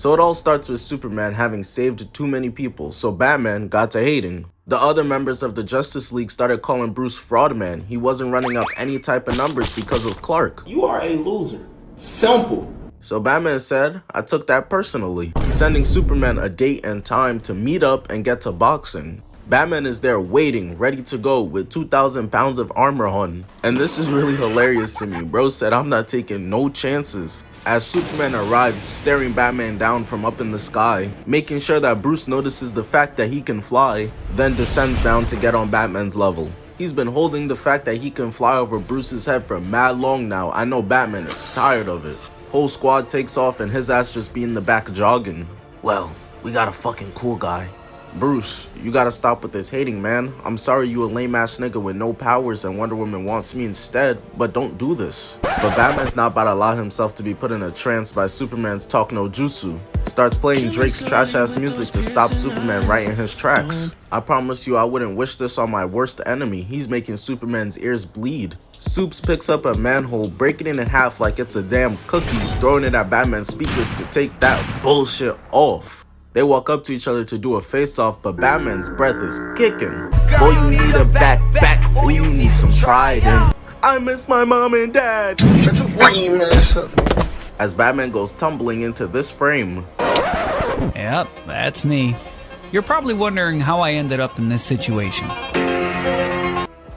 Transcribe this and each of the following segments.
So it all starts with Superman having saved too many people, so Batman got to hating. The other members of the Justice League started calling Bruce Fraudman. He wasn't running up any type of numbers because of Clark. You are a loser. Simple. So Batman said, I took that personally, sending Superman a date and time to meet up and get to boxing. Batman is there waiting, ready to go with 2,000 pounds of armor on. And this is really hilarious to me. Bro said, I'm not taking no chances. As Superman arrives, staring Batman down from up in the sky, making sure that Bruce notices the fact that he can fly, then descends down to get on Batman's level. He's been holding the fact that he can fly over Bruce's head for mad long now. I know Batman is tired of it. Whole squad takes off and his ass just be in the back jogging. Well, we got a fucking cool guy. Bruce, you gotta stop with this hating, man. I'm sorry you a lame ass nigga with no powers and Wonder Woman wants me instead, but don't do this. But Batman's not about to allow himself to be put in a trance by Superman's talk no jutsu. Starts playing Drake's trash ass music to stop Superman right in his tracks. I promise you I wouldn't wish this on my worst enemy. He's making Superman's ears bleed. Supes picks up a manhole, breaking it in half like it's a damn cookie, throwing it at Batman's speakers to take that bullshit off. They walk up to each other to do a face-off, but Batman's breath is kicking. Boy, you need a back, or you need some Trident. I miss my mom and dad. As Batman goes tumbling into this frame. Yep, that's me. You're probably wondering how I ended up in this situation.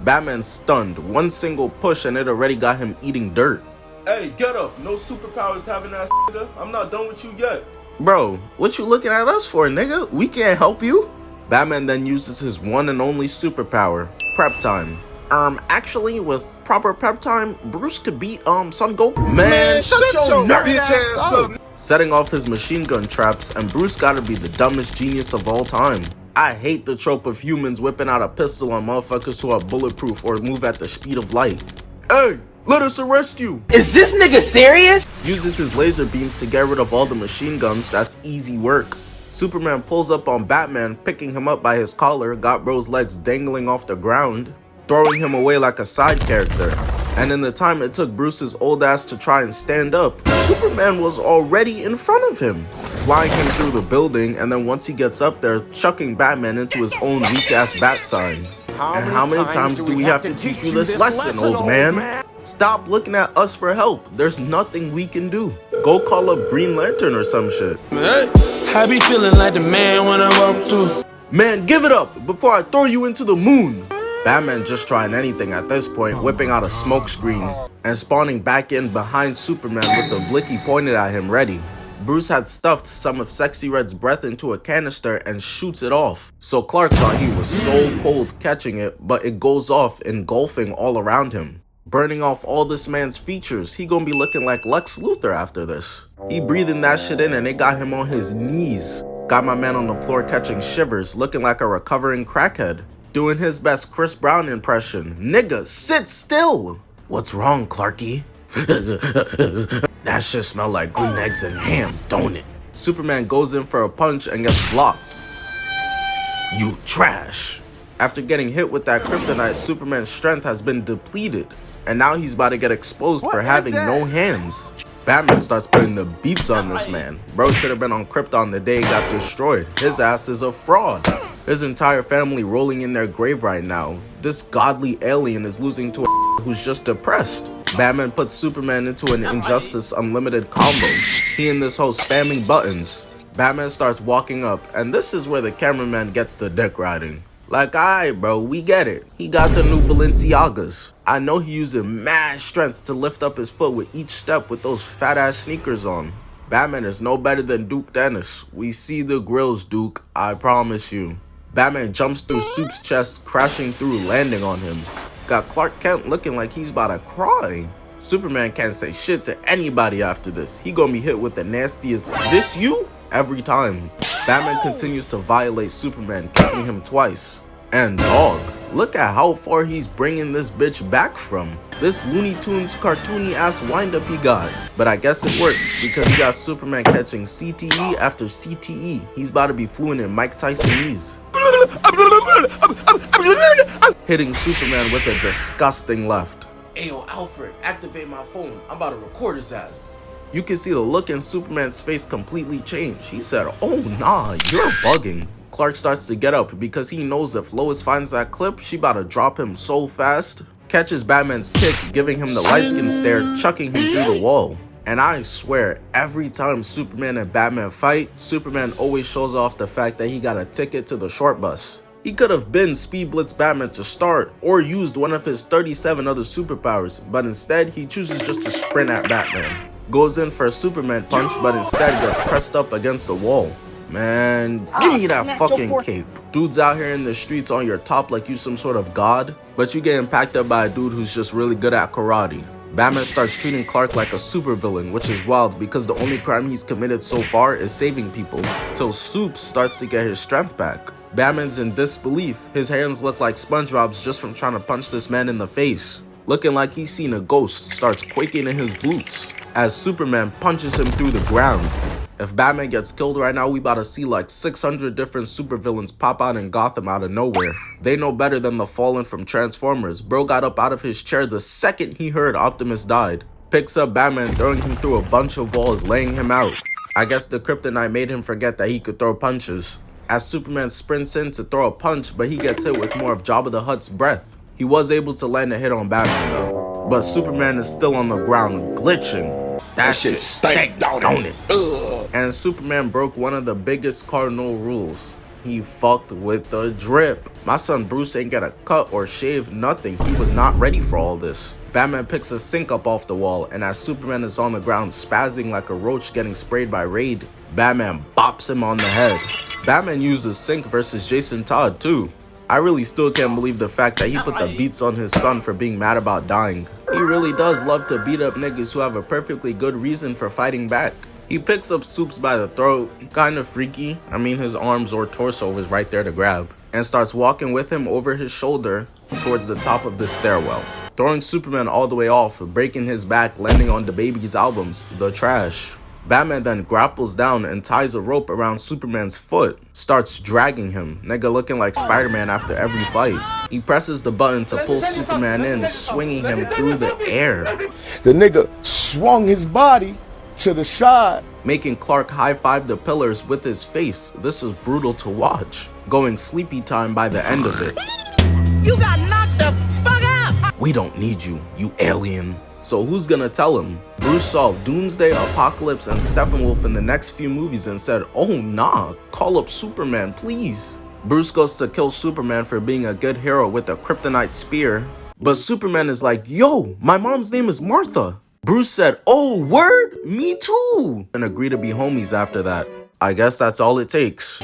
Batman's stunned. One single push and it already got him eating dirt. Hey, get up. No superpowers having ass nigga. I'm not done with you yet. Bro, what you looking at us for, nigga? We can't help you. Batman then uses his one and only superpower, prep time. Actually, with proper prep time, Bruce could beat Son Goku. Man, shut your nerd ass up. Setting off his machine gun traps, and Bruce gotta be the dumbest genius of all time. I hate the trope of humans whipping out a pistol on motherfuckers who are bulletproof or move at the speed of light. Hey, let us arrest you. Is this nigga serious? Uses his laser beams to get rid of all the machine guns. That's easy work. Superman pulls up on Batman, picking him up by his collar, got bro's legs dangling off the ground, throwing him away like a side character. And in the time it took Bruce's old ass to try and stand up, Superman was already in front of him, flying him through the building, and then once he gets up there, chucking Batman into his own weak ass bat sign. And how many times do we have to teach you this lesson, old man? Stop looking at us for help. There's nothing we can do. Go call up Green Lantern or some shit. I be feeling like the man when I walk through. Man, give it up before I throw you into the moon. Batman just trying anything at this point, whipping out a smoke screen and spawning back in behind Superman with the blicky pointed at him ready. Bruce had stuffed some of Sexy Red's breath into a canister and shoots it off. So Clark thought he was so cold catching it, but it goes off, engulfing all around him, burning off all this man's features. He gonna be looking like Lex Luthor after this. He breathing that shit in and it got him on his knees. Got my man on the floor catching shivers, looking like a recovering crackhead. Doing his best Chris Brown impression. Nigga, sit still! What's wrong, Clarky? That shit smell like green eggs and ham, don't it? Superman goes in for a punch and gets blocked. You trash. After getting hit with that kryptonite, Superman's strength has been depleted, and now he's about to get exposed for having no hands. Batman starts putting the beats on this man. Bro should have been on Krypton the day he got destroyed. His ass is a fraud. His entire family rolling in their grave right now. This godly alien is losing to a who's just depressed. Batman puts Superman into an Injustice Unlimited combo. He and this hoe spamming buttons. Batman starts walking up, and this is where the cameraman gets the dick riding. Like, alright bro, we get it. He got the new Balenciagas. I know he using mad strength to lift up his foot with each step with those fat ass sneakers on. Batman is no better than Duke Dennis. We see the grills, Duke, I promise you. Batman jumps through Soup's chest, crashing through, landing on him. Got Clark Kent looking like he's about to cry. Superman can't say shit to anybody after this. He gonna be hit with the nastiest "this you?" every time. Batman continues to violate Superman, kicking him twice. And dog, look at how far he's bringing this bitch back from. This Looney Tunes cartoony ass windup he got. But I guess it works because he got Superman catching CTE after CTE. He's about to be fluent in Mike Tysonese. Hitting Superman with a disgusting left. Ayo, Alfred, activate my phone. I'm about to record his ass. You can see the look in Superman's face completely change. He said, "Oh nah, you're bugging." Clark starts to get up because he knows if Lois finds that clip, she about to drop him so fast. Catches Batman's kick, giving him the light skin stare, chucking him through the wall. And I swear, every time Superman and Batman fight, Superman always shows off the fact that he got a ticket to the short bus. He could have been Speed Blitz Batman to start, or used one of his 37 other superpowers, but instead he chooses just to sprint at Batman. Goes in for a Superman punch, but instead gets pressed up against the wall. Man, give me that fucking cape. Dude's out here in the streets on your top like you some sort of god, but you get impacted by a dude who's just really good at karate. Batman starts treating Clark like a supervillain, which is wild because the only crime he's committed so far is saving people, till Soup starts to get his strength back. Batman's in disbelief. His hands look like SpongeBob's just from trying to punch this man in the face. Looking like he's seen a ghost, starts quaking in his boots as Superman punches him through the ground. If Batman gets killed right now, we about to see like 600 different supervillains pop out in Gotham out of nowhere. They know better than the Fallen from Transformers. Bro got up out of his chair the second he heard Optimus died. Picks up Batman, throwing him through a bunch of walls, laying him out. I guess the Kryptonite made him forget that he could throw punches. As Superman sprints in to throw a punch, but he gets hit with more of Jabba the Hutt's breath. He was able to land a hit on Batman though, but Superman is still on the ground, glitching. That shit stank, don't it? And Superman broke one of the biggest cardinal rules. He fucked with the drip. My son Bruce ain't got a cut or shave, nothing. He was not ready for all this. Batman picks a sink up off the wall, and as Superman is on the ground spazzing like a roach getting sprayed by Raid, Batman bops him on the head. Batman used the sink versus Jason Todd too. I really still can't believe the fact that he put the beats on his son for being mad about dying. He really does love to beat up niggas who have a perfectly good reason for fighting back. He picks up Soups by the throat, kinda freaky, I mean his arms or torso was right there to grab, and starts walking with him over his shoulder towards the top of the stairwell. Throwing Superman all the way off, breaking his back, landing on the baby's albums, the trash. Batman then grapples down and ties a rope around Superman's foot, starts dragging him, nigga looking like Spider-Man after every fight. He presses the button to pull Superman in, swinging him through the air. The nigga swung his body to the side, making Clark high-five the pillars with his face. This is brutal to watch. Going sleepy time by the end of it. You got knocked the fuck out! We don't need you, you alien. So who's gonna tell him? Bruce saw Doomsday, Apocalypse, and Steppenwolf in the next few movies and said, "Oh nah, call up Superman, please." Bruce goes to kill Superman for being a good hero with a Kryptonite spear. But Superman is like, "Yo, my mom's name is Martha." Bruce said, "Oh, word? Me too." And agree to be homies after that. I guess that's all it takes.